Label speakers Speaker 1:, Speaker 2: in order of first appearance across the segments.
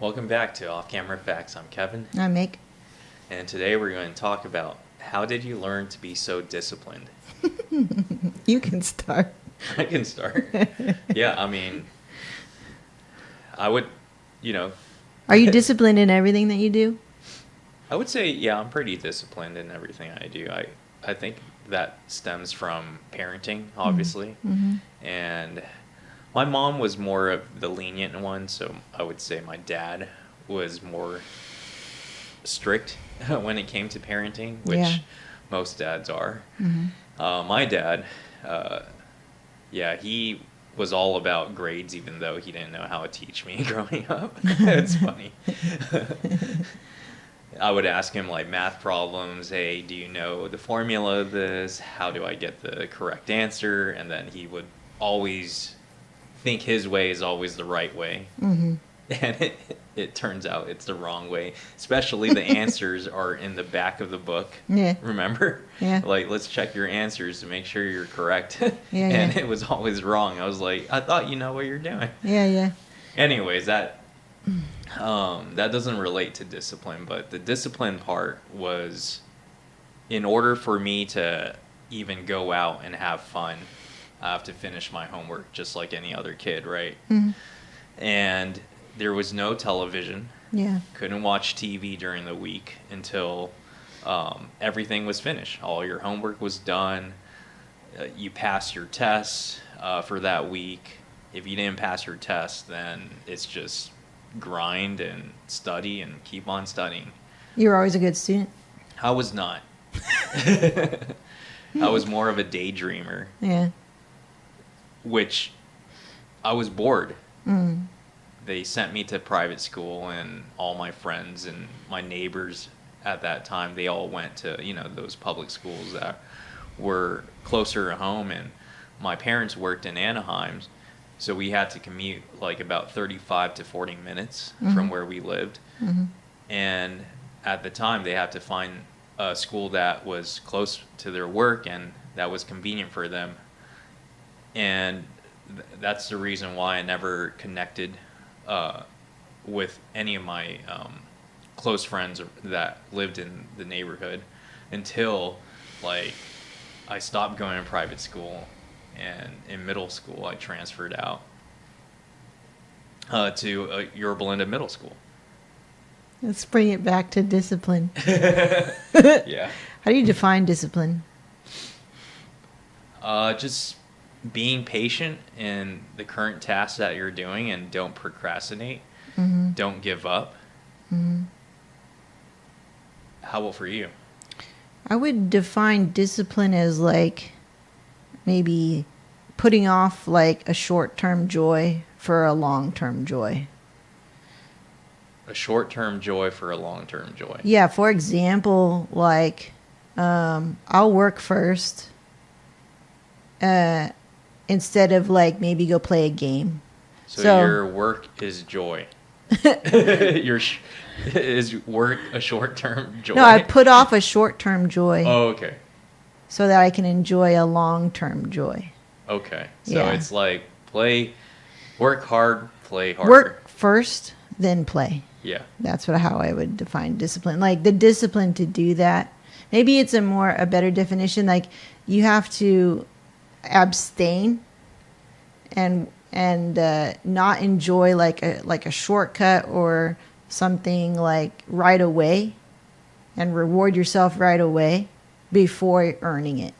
Speaker 1: Welcome back to Off Camera Facts. I'm Kevin,
Speaker 2: I make.
Speaker 1: and today we're going to talk about how did you learn to be so disciplined?
Speaker 2: You can start.
Speaker 1: I can start. Yeah, I mean, I would, you know,
Speaker 2: Are you disciplined in everything that you do?
Speaker 1: I would say, yeah, I'm pretty disciplined in everything I do. I think that stems from parenting, obviously,
Speaker 2: Mm-hmm.
Speaker 1: and my mom was more of the lenient one, so I would say my dad was more strict when it came to parenting, which
Speaker 2: Yeah.
Speaker 1: most dads are.
Speaker 2: Mm-hmm.
Speaker 1: My dad, yeah, he was all about grades, even though he didn't know how to teach me growing up. It's funny. I would ask him like math problems. Hey, do you know the formula of this? How do I get the correct answer? And then he would always think his way is always the right way.
Speaker 2: Mm-hmm.
Speaker 1: And it turns out it's the wrong way. Especially the answers are in the back of the book.
Speaker 2: Yeah.
Speaker 1: Remember?
Speaker 2: Yeah.
Speaker 1: Like, let's check your answers to make sure you're correct.
Speaker 2: Yeah,
Speaker 1: And
Speaker 2: yeah.
Speaker 1: it was always wrong. I was like, I thought you know what you're doing.
Speaker 2: Yeah.
Speaker 1: Anyways, that doesn't relate to discipline, but the discipline part was in order for me to even go out and have fun, I have to finish my homework just like any other kid, right?
Speaker 2: Mm-hmm.
Speaker 1: And there was no television.
Speaker 2: Yeah.
Speaker 1: Couldn't watch TV during the week until everything was finished. All your homework was done. You passed your tests for that week. If you didn't pass your test, then it's just grind and study and keep on studying.
Speaker 2: You were always a good student.
Speaker 1: I was not. I was more of a daydreamer,
Speaker 2: Yeah.
Speaker 1: which I was bored.
Speaker 2: Mm.
Speaker 1: They sent me to private school, and all my friends and my neighbors at that time, they all went to, those public schools that were closer to home. And my parents worked in Anaheim, so we had to commute like about 35 to 40 minutes from where we lived.
Speaker 2: Mm-hmm.
Speaker 1: And at the time, they had to find a school that was close to their work and that was convenient for them. And that's the reason why I never connected with any of my close friends that lived in the neighborhood until like I stopped going to private school, and in middle school I transferred out to Yorba Linda Middle School.
Speaker 2: Let's bring it back to discipline.
Speaker 1: Yeah.
Speaker 2: How do you define discipline?
Speaker 1: Just being patient in the current task that you're doing and don't procrastinate.
Speaker 2: Mm-hmm.
Speaker 1: Don't give up.
Speaker 2: Mm-hmm.
Speaker 1: How about for you?
Speaker 2: I would define discipline as like maybe putting off like a short-term joy for a long-term joy.
Speaker 1: A short-term joy for a long-term joy.
Speaker 2: Yeah, for example, like I'll work first instead of like maybe go play a game.
Speaker 1: So your work is joy. Is work a short-term joy?
Speaker 2: No, I put off a short-term joy
Speaker 1: Oh, okay.
Speaker 2: so that I can enjoy a long-term joy.
Speaker 1: Okay. So
Speaker 2: Yeah.
Speaker 1: it's like work hard, play harder.
Speaker 2: Work first, then play.
Speaker 1: Yeah.
Speaker 2: That's how I would define discipline. Like the discipline to do that. Maybe it's a better definition. Like you have to abstain and not enjoy like a shortcut or something like right away, and reward yourself right away before earning it.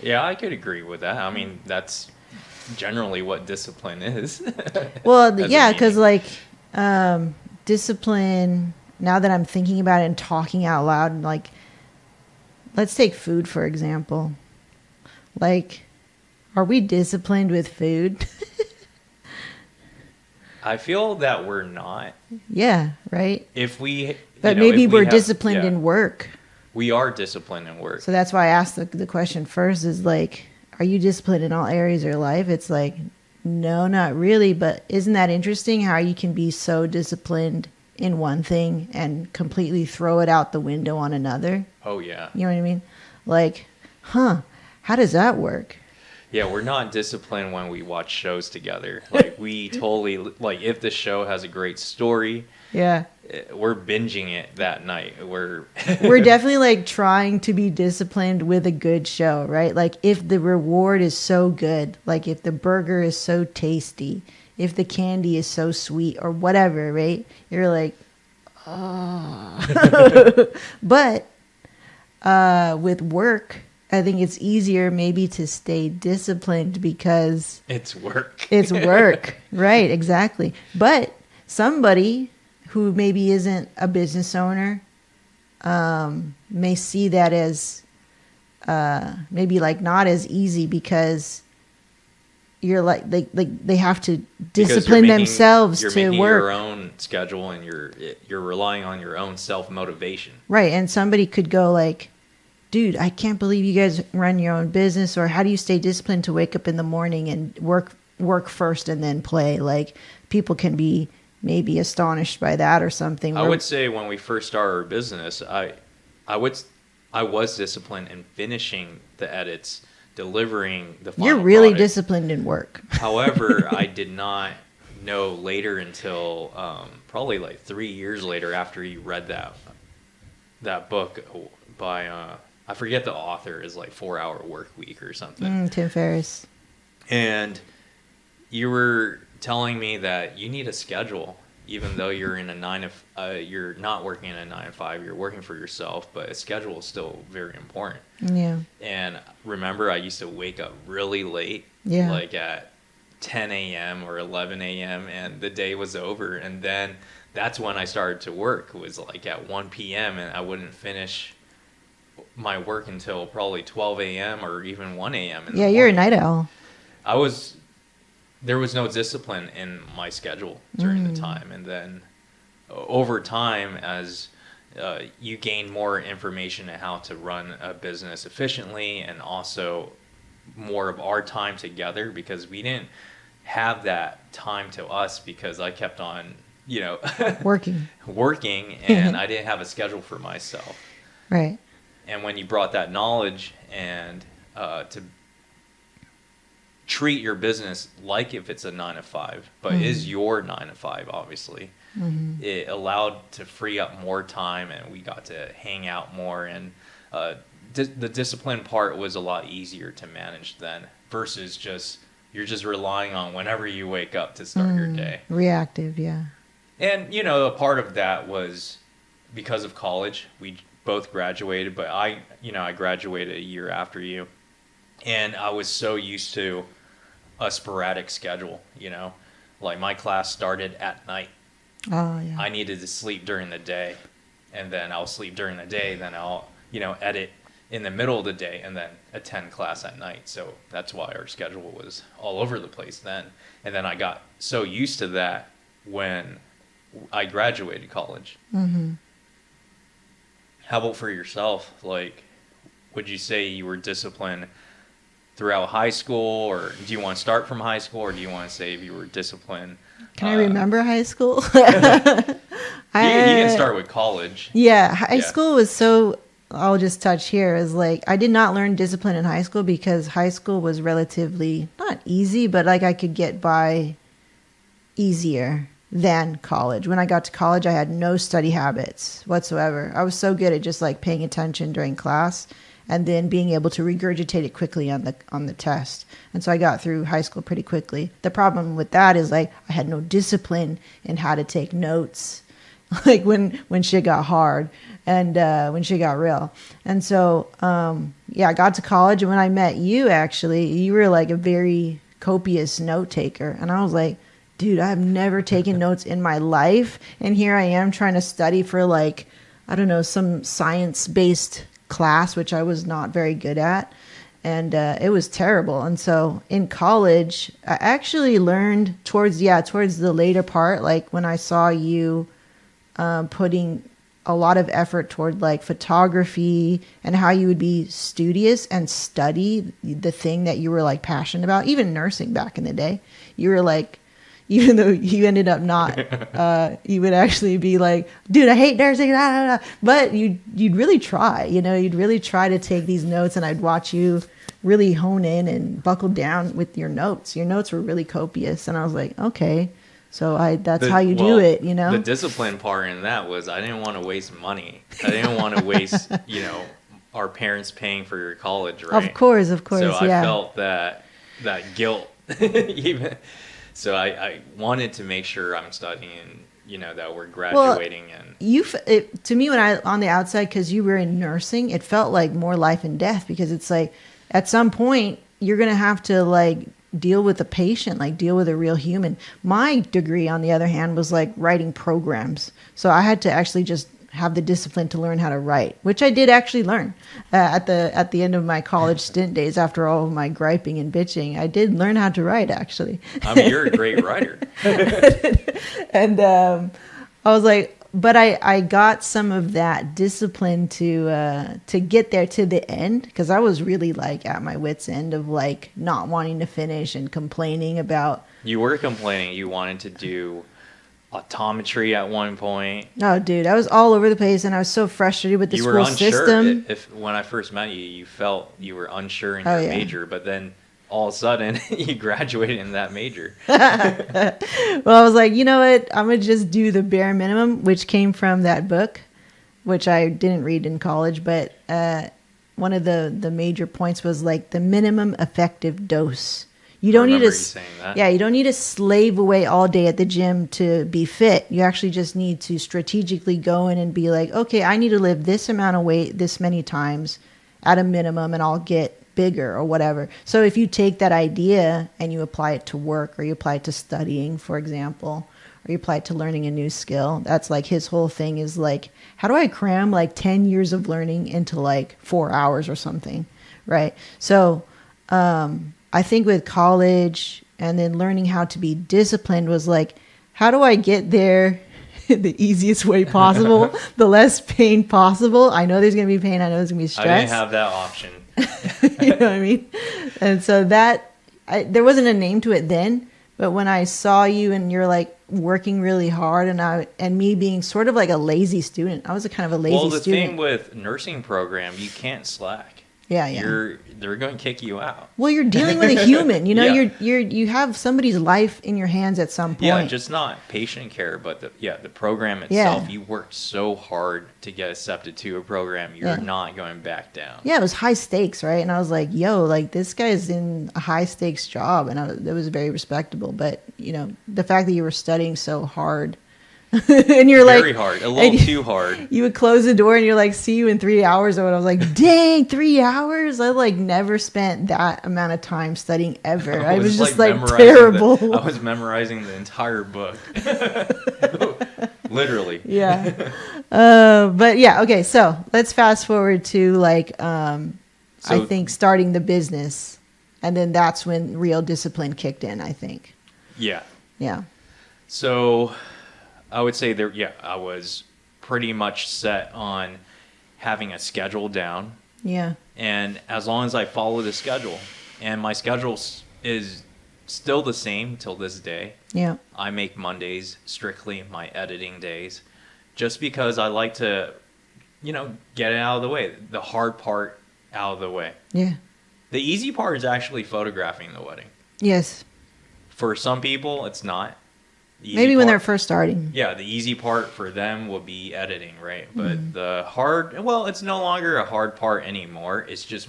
Speaker 1: Yeah, I could agree with that. I mean, that's generally what discipline is.
Speaker 2: Well,
Speaker 1: As a
Speaker 2: yeah, because
Speaker 1: meaning.
Speaker 2: like discipline. Now that I'm thinking about it and talking out loud, like let's take food for example. Like, are we disciplined with food?
Speaker 1: I feel that we're not.
Speaker 2: Yeah, right.
Speaker 1: If we,
Speaker 2: But
Speaker 1: if
Speaker 2: maybe
Speaker 1: we
Speaker 2: we're
Speaker 1: have-
Speaker 2: disciplined
Speaker 1: yeah,
Speaker 2: in work.
Speaker 1: We are disciplined in work.
Speaker 2: So that's why I asked the question first is like, are you disciplined in all areas of your life? It's like, no, not really. But isn't that interesting how you can be so disciplined in one thing and completely throw it out the window on another?
Speaker 1: Oh, yeah.
Speaker 2: You know what I mean? Like, how does that work?
Speaker 1: Yeah, we're not disciplined when we watch shows together. Like we totally like if the show has a great story,
Speaker 2: Yeah.
Speaker 1: we're binging it that night.
Speaker 2: We're definitely like trying to be disciplined with a good show, right? Like if the reward is so good, like if the burger is so tasty, if the candy is so sweet or whatever, right? You're like, oh. But with work, I think it's easier maybe to stay disciplined because
Speaker 1: it's work.
Speaker 2: it's work. Right, exactly. But somebody who maybe isn't a business owner may see that as maybe like not as easy because you're like they have to discipline themselves
Speaker 1: you're
Speaker 2: to
Speaker 1: making
Speaker 2: work.
Speaker 1: your own schedule and you're relying on your own self-motivation.
Speaker 2: Right, and somebody could go like, dude, I can't believe you guys run your own business, or how do you stay disciplined to wake up in the morning and work first and then play? Like people can be maybe astonished by that or something.
Speaker 1: I would say when we first started our business, I was disciplined in finishing the edits, delivering the final
Speaker 2: You're really
Speaker 1: product.
Speaker 2: disciplined in work.
Speaker 1: However, I did not know later until probably like 3 years later after you read that book by I forget the author, is like 4 Hour Work Week or something.
Speaker 2: Tim Ferriss.
Speaker 1: And you were telling me that you need a schedule, even though you're in you're not working in a 9 to 5, you're working for yourself, but a schedule is still very important.
Speaker 2: Yeah.
Speaker 1: And remember, I used to wake up really late,
Speaker 2: Yeah.
Speaker 1: like at 10 a.m. or 11 a.m. and the day was over. And then that's when I started to work, was like at 1 p.m. and I wouldn't finish my work until probably 12 a.m. or even 1 a.m.
Speaker 2: Yeah, you're a night owl.
Speaker 1: There was no discipline in my schedule during the time. And then over time, as you gain more information on how to run a business efficiently, and also more of our time together, because we didn't have that time to us because I kept on, working, and I didn't have a schedule for myself.
Speaker 2: Right.
Speaker 1: And when you brought that knowledge and to treat your business like if it's a 9 to 5, but is your 9 to 5, obviously, it allowed to free up more time, and we got to hang out more. And the discipline part was a lot easier to manage then, versus you're just relying on whenever you wake up to start your day.
Speaker 2: Reactive, yeah.
Speaker 1: And, a part of that was because of college. We both graduated, but I graduated a year after you. And I was so used to a sporadic schedule, like my class started at night.
Speaker 2: Oh, yeah.
Speaker 1: I needed to sleep during the day, and then I'll sleep during the day, then I'll, edit in the middle of the day, and then attend class at night. So that's why our schedule was all over the place then. And then I got so used to that when I graduated college.
Speaker 2: Mm-hmm.
Speaker 1: How about for yourself? Like, would you say you were disciplined throughout high school, or do you want to start from high school, or do you want to say if you were disciplined?
Speaker 2: Can I remember high school?
Speaker 1: You can start with college.
Speaker 2: Yeah, high school was so, I'll just touch here, is like, I did not learn discipline in high school because high school was relatively, not easy, but like I could get by easier than college. When I got to college, I had no study habits whatsoever. I was so good at just like paying attention during class and then being able to regurgitate it quickly on the test. And so I got through high school pretty quickly. The problem with that is like I had no discipline in how to take notes, like when shit got hard and when shit got real. And so I got to college, and when I met you, actually, you were like a very copious note taker, and I was like, dude, I've never taken notes in my life, and here I am trying to study for like, I don't know, some science-based class, which I was not very good at, and it was terrible. And so in college, I actually learned towards the later part, like when I saw you putting a lot of effort toward like photography and how you would be studious and study the thing that you were like passionate about. Even nursing back in the day, you were like, even though you ended up not, you would actually be like, dude, I hate nursing, blah, blah, blah. But you'd really try, you'd really try to take these notes, and I'd watch you really hone in and buckle down with your notes. Your notes were really copious. And I was like, okay, so that's how you do it, you know?
Speaker 1: The discipline part in that was I didn't want to waste money. I didn't want to waste, our parents paying for your college, right?
Speaker 2: Of course,
Speaker 1: So I
Speaker 2: yeah.
Speaker 1: felt that guilt even. So I wanted to make sure I'm studying, that we're graduating.
Speaker 2: To me, when I on the outside, because you were in nursing, it felt like more life and death, because it's like at some point you're going to have to like deal with a patient, like deal with a real human. My degree, on the other hand, was like writing programs. So I had to actually just have the discipline to learn how to write, which I did actually learn at the end of my college stint days. After all of my griping and bitching, I did learn how to write, actually.
Speaker 1: I mean, you're a great writer.
Speaker 2: And I was like, but I got some of that discipline to get there to the end, because I was really like at my wit's end of like not wanting to finish and complaining about.
Speaker 1: You were complaining you wanted to do optometry at one point.
Speaker 2: No, dude, I was all over the place, and I was so frustrated with the school system.
Speaker 1: If when I first met you, you felt you were unsure in your major, but then all of a sudden you graduated in that major.
Speaker 2: Well, I was like, you know what? I'm going to just do the bare minimum, which came from that book, which I didn't read in college. But one of the major points was like the minimum effective dose. You don't need you don't need to slave away all day at the gym to be fit. You actually just need to strategically go in and be like, okay, I need to lift this amount of weight this many times at a minimum, and I'll get bigger or whatever. So if you take that idea and you apply it to work, or you apply it to studying, for example, or you apply it to learning a new skill, that's like his whole thing is like, how do I cram like 10 years of learning into like 4 hours or something, right? So I think with college and then learning how to be disciplined was like, how do I get there the easiest way possible, the less pain possible? I know there's going to be pain. I know there's going to be stress.
Speaker 1: I didn't have that option.
Speaker 2: You know what I mean? And so there wasn't a name to it then, but when I saw you and you're like working really hard, and me being sort of like a lazy student, I was a kind of a lazy student.
Speaker 1: Well, the thing with nursing program, you can't slack.
Speaker 2: Yeah.
Speaker 1: They're going to kick you out.
Speaker 2: Well, you're dealing with a human. You know, you have somebody's life in your hands at some point.
Speaker 1: Yeah, just not patient care, but the program itself. You worked so hard to get accepted to a program. You're not going back down. Yeah,
Speaker 2: it was high stakes, right? And I was like, yo, like this guy's in a high stakes job, and it was very respectable. But the fact that you were studying so hard. And you're
Speaker 1: very hard, a little too hard.
Speaker 2: You would close the door and you're like, see you in 3 hours. Or I was like, dang, 3 hours? I like never spent that amount of time studying ever. I was just like terrible.
Speaker 1: I was memorizing the entire book. Literally.
Speaker 2: Yeah. But yeah, okay. So let's fast forward to like, I think starting the business. And then that's when real discipline kicked in, I think.
Speaker 1: Yeah.
Speaker 2: Yeah.
Speaker 1: So I would say I was pretty much set on having a schedule down.
Speaker 2: Yeah.
Speaker 1: And as long as I follow the schedule, and my schedule is still the same till this day.
Speaker 2: Yeah.
Speaker 1: I make Mondays strictly my editing days, just because I like to, get it out of the way, the hard part out of the way.
Speaker 2: Yeah.
Speaker 1: The easy part is actually photographing the wedding.
Speaker 2: Yes.
Speaker 1: For some people, it's not.
Speaker 2: Maybe when they're first starting.
Speaker 1: Yeah, the easy part for them will be editing, right? But the hard, it's no longer a hard part anymore. It's just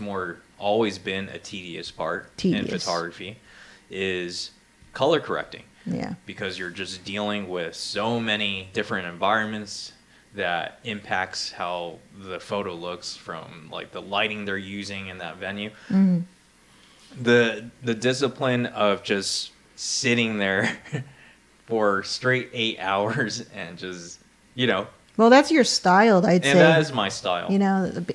Speaker 1: always been a tedious part in photography, is color correcting.
Speaker 2: Yeah.
Speaker 1: Because you're just dealing with so many different environments that impacts how the photo looks, from like the lighting they're using in that venue. Mm-hmm. The discipline of just sitting there for straight 8 hours and just,
Speaker 2: Well, that's your style, I'd say.
Speaker 1: And that is my style.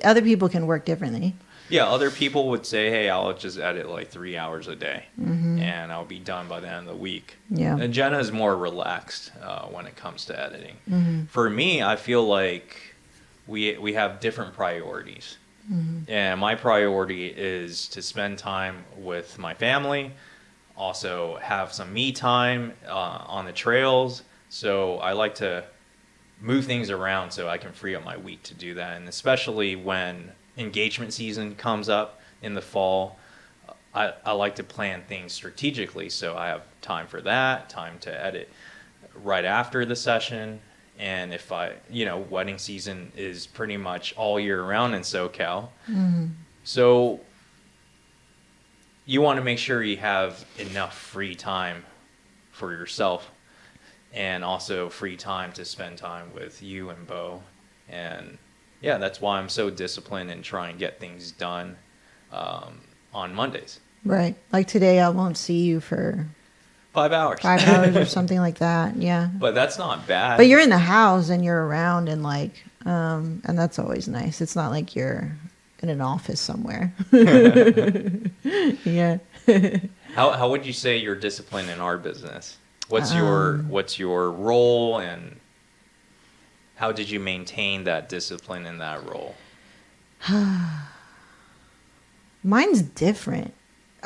Speaker 2: Other people can work differently.
Speaker 1: Yeah, other people would say, hey, I'll just edit like 3 hours a day, and I'll be done by the end of the week.
Speaker 2: Yeah.
Speaker 1: And Jenna is more relaxed when it comes to editing. Mm-hmm. For me, I feel like we have different priorities. Mm-hmm. And my priority is to spend time with my family, also have some me time on the trails. So I like to move things around so I can free up my week to do that. And especially when engagement season comes up in the fall, I like to plan things strategically, so I have time for that, time to edit right after the session. And if wedding season is pretty much all year round in SoCal.
Speaker 2: Mm-hmm.
Speaker 1: So you want to make sure you have enough free time for yourself, and also free time to spend time with you and Bo. And yeah, that's why I'm so disciplined and try and get things done on Mondays.
Speaker 2: Right. Like today, I won't see you for
Speaker 1: 5 hours.
Speaker 2: 5 hours or something like that. Yeah.
Speaker 1: But that's not bad.
Speaker 2: But you're in the house and you're around and like, and that's always nice. It's not like you're in an office somewhere. Yeah.
Speaker 1: How would you say you're disciplined in our business? What's your role, and how did you maintain that discipline in that role?
Speaker 2: Mine's different.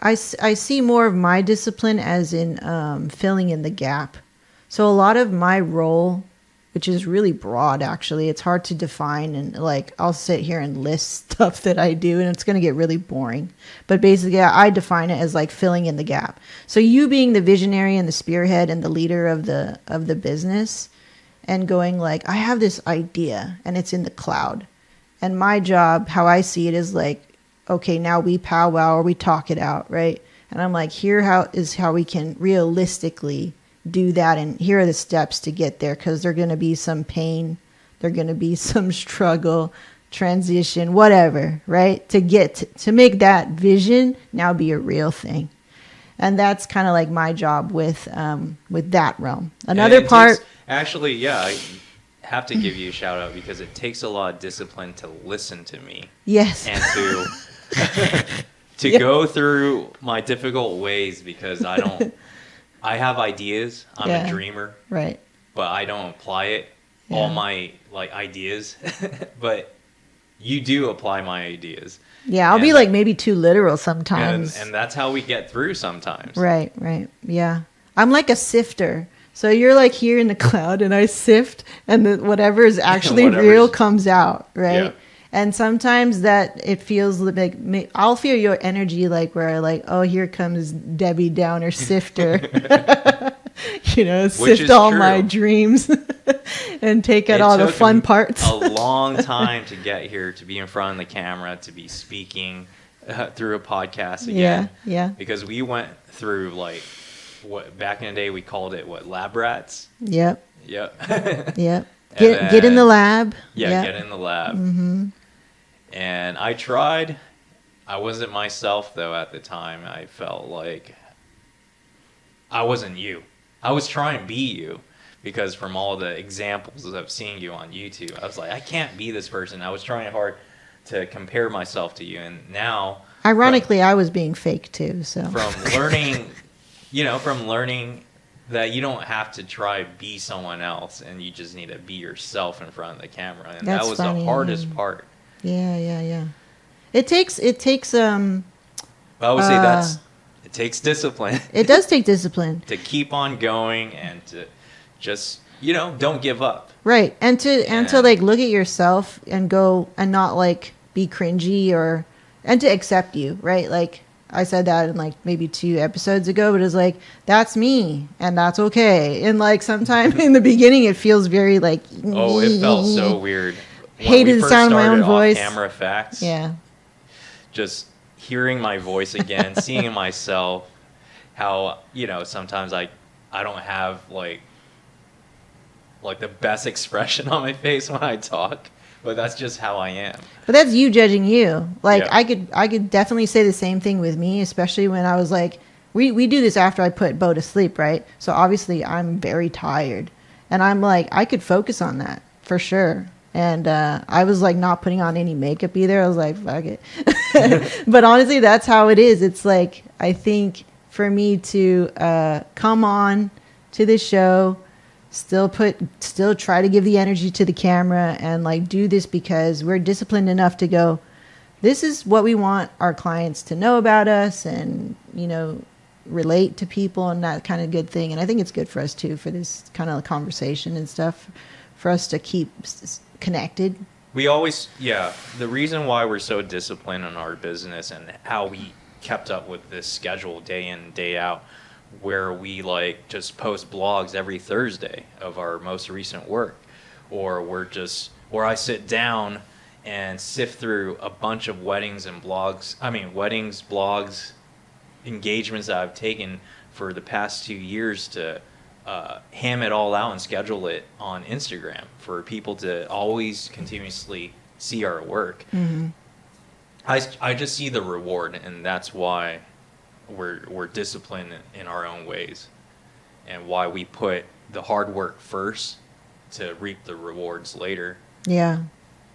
Speaker 2: I see more of my discipline as in filling in the gap. So a lot of my role, which is really broad actually, it's hard to define, and like I'll sit here and list stuff that I do and it's going to get really boring. But basically I define it as like filling in the gap. So you being the visionary and the spearhead and the leader of the business, and going like, I have this idea and it's in the cloud. And my job, how I see it, is like, okay, now we powwow or we talk it out, right? And I'm like, how we can realistically do that, and here are the steps to get there, because there's going to be some pain, there's going to be some struggle, transition, whatever, right? To make that vision now be a real thing. And that's kind of like my job with that realm. Another part,
Speaker 1: actually, yeah, I have to give you a shout out, because it takes a lot of discipline to listen to me.
Speaker 2: Yes.
Speaker 1: And to go through my difficult ways, because I have ideas. I'm a dreamer.
Speaker 2: Right.
Speaker 1: But I don't apply it. Yeah. All my ideas. But you do apply my ideas.
Speaker 2: Yeah, I'll be like maybe too literal sometimes.
Speaker 1: And that's how we get through sometimes.
Speaker 2: Right. Yeah. I'm like a sifter. So you're like here in the cloud and I sift, and whatever is actually real comes out, right? Yeah. And sometimes that it feels like I'll feel your energy, like where like, oh, here comes Debbie Downer sifter, sift all my dreams and take out all the fun parts.
Speaker 1: A long time to get here, to be in front of the camera, to be speaking through a podcast again.
Speaker 2: Yeah.
Speaker 1: Because we went through what back in the day we called it lab rats.
Speaker 2: Yep.
Speaker 1: Yep.
Speaker 2: Get in the lab.
Speaker 1: Yeah, get in the lab.
Speaker 2: Mm-hmm.
Speaker 1: And I tried. I wasn't myself though at the time. I felt like I wasn't you. I was trying to be you, because from all the examples of seeing you on YouTube, I was like, I can't be this person. I was trying hard to compare myself to you, and now,
Speaker 2: ironically, I was being fake too. So
Speaker 1: from learning that you don't have to try be someone else, and you just need to be yourself in front of the camera, and that was the hardest part.
Speaker 2: Yeah. It takes
Speaker 1: I would say it takes discipline.
Speaker 2: It does take discipline
Speaker 1: to keep on going, and to just don't give up.
Speaker 2: Right. And to like look at yourself and go and not like be cringy, and to accept you, right? Like I said that in like maybe 2 episodes ago, but it's like, that's me and that's okay. And like sometime in the beginning it feels very like,
Speaker 1: oh, it felt so weird.
Speaker 2: Hated the sound of my own voice.
Speaker 1: Camera facts.
Speaker 2: Yeah.
Speaker 1: Just hearing my voice again, seeing myself, how, sometimes I don't have like the best expression on my face when I talk, but that's just how I am. But
Speaker 2: that's you judging you. Like yeah. I could definitely say the same thing with me, especially when I was like, we do this after I put Bo to sleep, right? So obviously I'm very tired, and I'm like, I could focus on that for sure. And I was like not putting on any makeup either. I was like, fuck it. But honestly, that's how it is. It's like, I think for me to come on to this show, still try to give the energy to the camera, and like do this because we're disciplined enough to go, this is what we want our clients to know about us, and relate to people, and that kind of good thing. And I think it's good for us too, for this kind of conversation and stuff, for us to keep connected.
Speaker 1: We always, the reason why we're so disciplined in our business and how we kept up with this schedule day in, day out, where we like just post blogs every Thursday of our most recent work, or I sit down and sift through a bunch of weddings, blogs, engagements that I've taken for the past 2 years to ham it all out and schedule it on Instagram for people to always continuously see our work.
Speaker 2: Mm-hmm.
Speaker 1: I just see the reward, and that's why we're disciplined in our own ways, and why we put the hard work first to reap the rewards later.
Speaker 2: Yeah.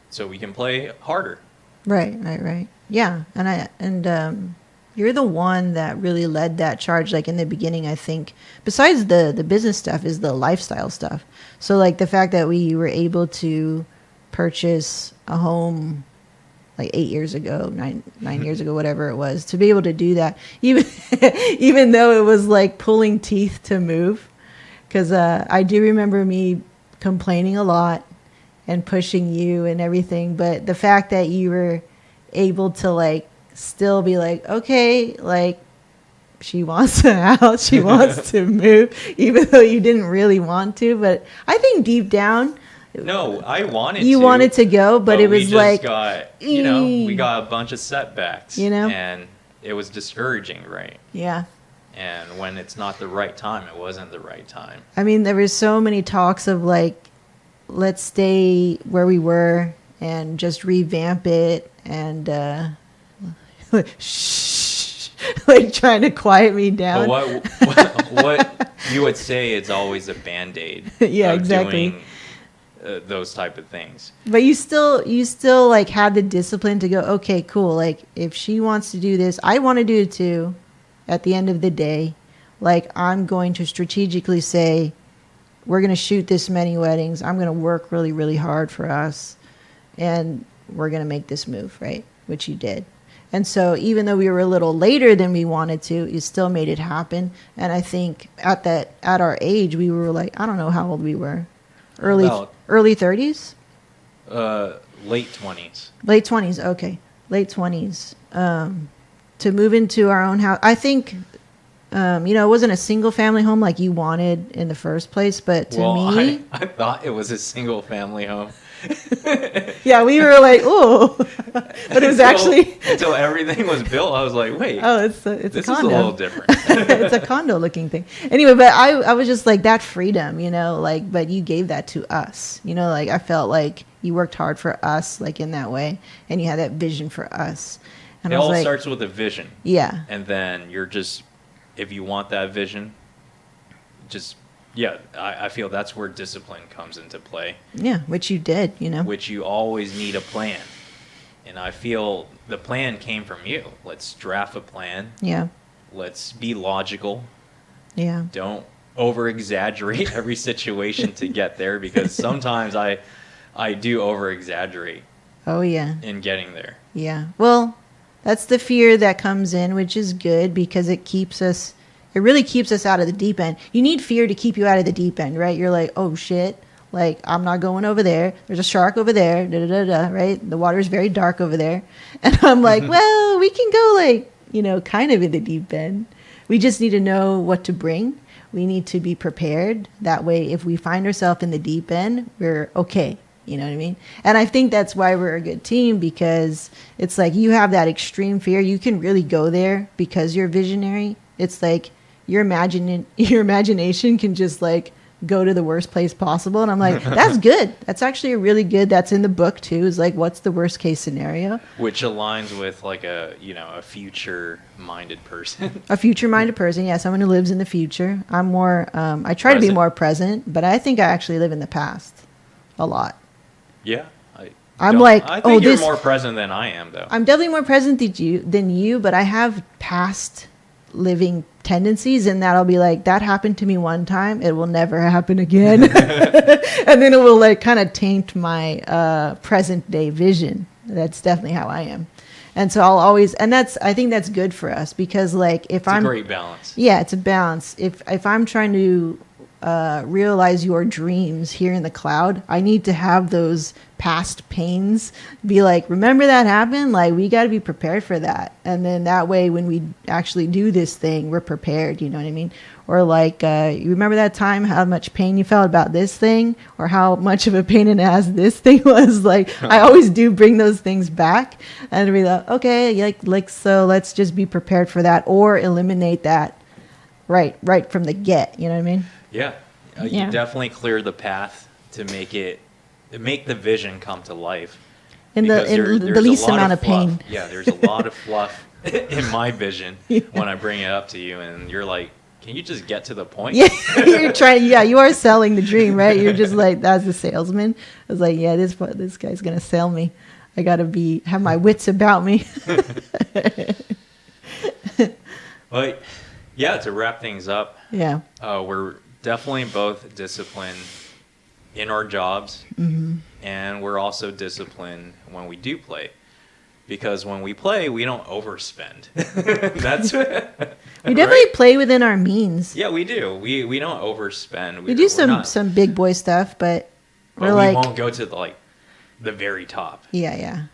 Speaker 1: So we can play harder.
Speaker 2: Right. Yeah. And you're the one that really led that charge. Like in the beginning, I think, besides the business stuff, is the lifestyle stuff. So like the fact that we were able to purchase a home like 8 years ago, nine years ago, whatever it was, to be able to do that, even though it was like pulling teeth to move. Because I do remember me complaining a lot and pushing you and everything. But the fact that you were able to like still be like, okay, like she wants an house, she wants to move, even though you didn't really want to. But I think deep down,
Speaker 1: no, I wanted
Speaker 2: you
Speaker 1: to.
Speaker 2: wanted to go, but it was like,
Speaker 1: we got a bunch of setbacks,
Speaker 2: you know,
Speaker 1: and it was discouraging, right?
Speaker 2: Yeah.
Speaker 1: And when it's not the right time, it wasn't the right time.
Speaker 2: I mean, there was so many talks of like, let's stay where we were and just revamp it, and shh, like trying to quiet me down.
Speaker 1: But what you would say is always a Band-Aid.
Speaker 2: Yeah,
Speaker 1: of
Speaker 2: exactly.
Speaker 1: Doing, those type of things.
Speaker 2: But you still like had the discipline to go, okay, cool. Like if she wants to do this, I want to do it too. At the end of the day, like I'm going to strategically say, we're going to shoot this many weddings. I'm going to work really, really hard for us, and we're going to make this move, right? Which you did. And so even though we were a little later than we wanted to, you still made it happen. And I think at our age, we were like, I don't know how old we were. Early 30s?
Speaker 1: Late 20s.
Speaker 2: Late 20s, okay. Late 20s. To move into our own house. I think, it wasn't a single family home like you wanted in the first place, but to me...
Speaker 1: I thought it was a single family home.
Speaker 2: Yeah, we were like, ooh. But it was actually...
Speaker 1: Until everything was built, I was like, wait.
Speaker 2: Oh, it's a
Speaker 1: this
Speaker 2: condo.
Speaker 1: Is a little different.
Speaker 2: It's a condo looking thing. Anyway, but I was just like, that freedom, like, but you gave that to us. Like I felt like you worked hard for us, like in that way. And you had that vision for us. And
Speaker 1: it
Speaker 2: I was
Speaker 1: all
Speaker 2: like,
Speaker 1: starts with a vision.
Speaker 2: Yeah.
Speaker 1: And then you're just, if you want that vision, just... Yeah, I feel that's where discipline comes into play.
Speaker 2: Yeah, which you did,
Speaker 1: Which you always need a plan. And I feel the plan came from you. Let's draft a plan.
Speaker 2: Yeah.
Speaker 1: Let's be logical.
Speaker 2: Yeah.
Speaker 1: Don't over-exaggerate every situation to get there, because sometimes I do over-exaggerate.
Speaker 2: Oh, yeah.
Speaker 1: In getting there.
Speaker 2: Yeah. Well, that's the fear that comes in, which is good because it really keeps us out of the deep end. You need fear to keep you out of the deep end, right? You're like, oh shit, like I'm not going over there. There's a shark over there, right? The water is very dark over there. And I'm like, well, we can go like, kind of in the deep end. We just need to know what to bring. We need to be prepared. That way, if we find ourselves in the deep end, we're okay. You know what I mean? And I think that's why we're a good team, because it's like you have that extreme fear. You can really go there because you're visionary. It's like, your imagination can just like go to the worst place possible. And I'm like, that's good. That's actually a really good, that's in the book too, is like, what's the worst case scenario?
Speaker 1: Which aligns with like a future minded person.
Speaker 2: A future minded person. Yeah. Someone who lives in the future. I'm more, I try to be more present, but I think I actually live in the past a lot.
Speaker 1: Yeah.
Speaker 2: I'm like,
Speaker 1: I think you're more present than I am though.
Speaker 2: I'm definitely more present than you, but I have past living tendencies, and that'll be like, that happened to me one time, it will never happen again. And then it will like kind of taint my present day vision. That's definitely how I am. And so I'll always, and I think that's good for us, because like if it's a
Speaker 1: great balance.
Speaker 2: Yeah, it's a balance. If I'm trying to realize your dreams here in the cloud, I need to have those past pains be like, remember that happened? Like, we got to be prepared for that. And then that way, when we actually do this thing, we're prepared. You know what I mean? Or like, you remember that time, how much pain you felt about this thing, or how much of a pain in the ass this thing was. Like, I always do bring those things back and be like, okay, like, so let's just be prepared for that, or eliminate that right from the get. You know what I mean?
Speaker 1: Yeah.
Speaker 2: Yeah.
Speaker 1: You definitely clear the path to make the vision come to life.
Speaker 2: In
Speaker 1: Because
Speaker 2: the
Speaker 1: there's
Speaker 2: least
Speaker 1: a lot
Speaker 2: amount of
Speaker 1: fluff.
Speaker 2: pain.
Speaker 1: Yeah, there's a lot of fluff in my vision when I bring it up to you, and you're like, can you just get to the point?
Speaker 2: Yeah, you're trying. Yeah, you are selling the dream, right? You're just like, that's the salesman. I was like, yeah, this guy's gonna sell me. I gotta have my wits about me.
Speaker 1: But yeah, to wrap things up,
Speaker 2: Yeah.
Speaker 1: we're definitely both disciplined in our jobs, and we're also disciplined when we do play. Because when we play, we don't overspend. That's
Speaker 2: We definitely play within our means.
Speaker 1: Yeah, we do. We don't overspend.
Speaker 2: We do some big boy stuff, but
Speaker 1: we won't go to the very top.
Speaker 2: Yeah.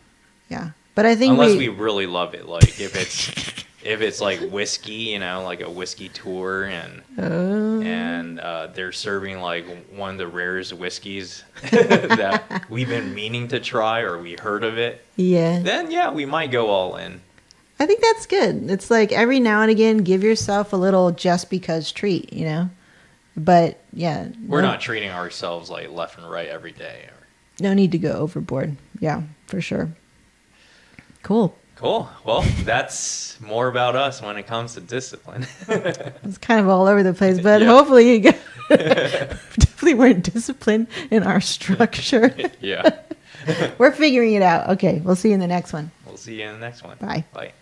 Speaker 2: But I think
Speaker 1: unless we really love it, like if it's like whiskey, like a whiskey tour, and they're serving like one of the rarest whiskeys that we've been meaning to try, or we heard of it.
Speaker 2: Yeah.
Speaker 1: Then we might go all in.
Speaker 2: I think that's good. It's like every now and again, give yourself a little just because treat, But yeah,
Speaker 1: we're not treating ourselves like left and right every day.
Speaker 2: No need to go overboard. Yeah, for sure. Cool.
Speaker 1: Well, that's more about us when it comes to discipline.
Speaker 2: It's kind of all over the place, but hopefully you definitely weren't disciplined in our structure.
Speaker 1: Yeah.
Speaker 2: We're figuring it out. Okay, we'll see you in the next one.
Speaker 1: We'll see you in the next one.
Speaker 2: Bye.
Speaker 1: Bye.